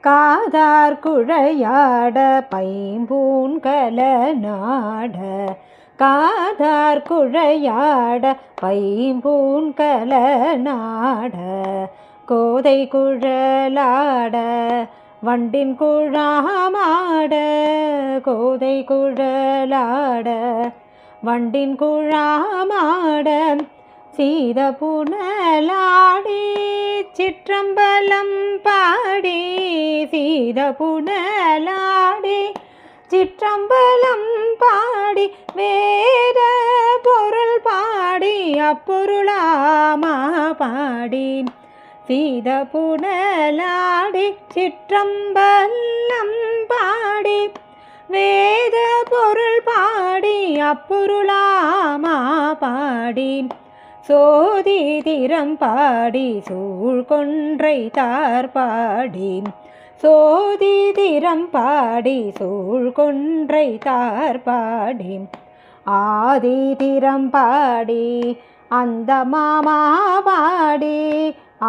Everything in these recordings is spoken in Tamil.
காதார் குழையாட பைம்பூன்கல நாட காதார் குழையாட பைம்பூன்கல நாட கோதை குழலாட வண்டின் குழாமாட கோதை குழலாட வண்டின் குழாமாட சீத புனலாடி சிற்றம்பலம் பாடி சீத புனலாடி சிற்றம்பலம் பாடி வேத பொருள் பாடி அப்பொருளாமா பாடி சீத புனலாடி சிற்றம்பலம் பாடி வேத பொருள் பாடி அப்பொருளாமா பாடி சோதி திறம் பாடி சூழ்கொன்றை தார்பாடி சோதி திறம் பாடி சூழ்கொன்றை தார்பாடி ஆதி திறம் பாடி அந்த மாமா பாடி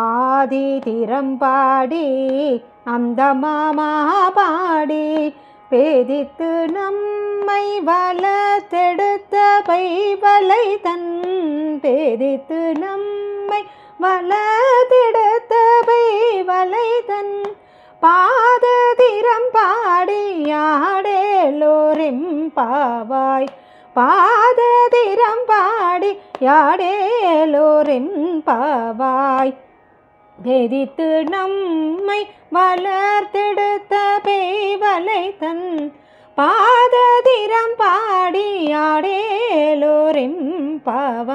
ஆதி திறம் பாடி அந்த மாமா பாடி பேதித்து நம்மை வலத்தெடுத்த பைவலை தன் பேதித்து நம்மை வலத்தெடுத்த பைவலை தன் பாததிரம் பாடியாடேலோரிம் பாவாய் பாததிரம் பாடியாடேலோரிம் பாவாய் பேதித்து நம்மை வளர்த்தெடுத்த பேவலை தன் பாததிரம் பாடியாடேலோரிம் பாவாய்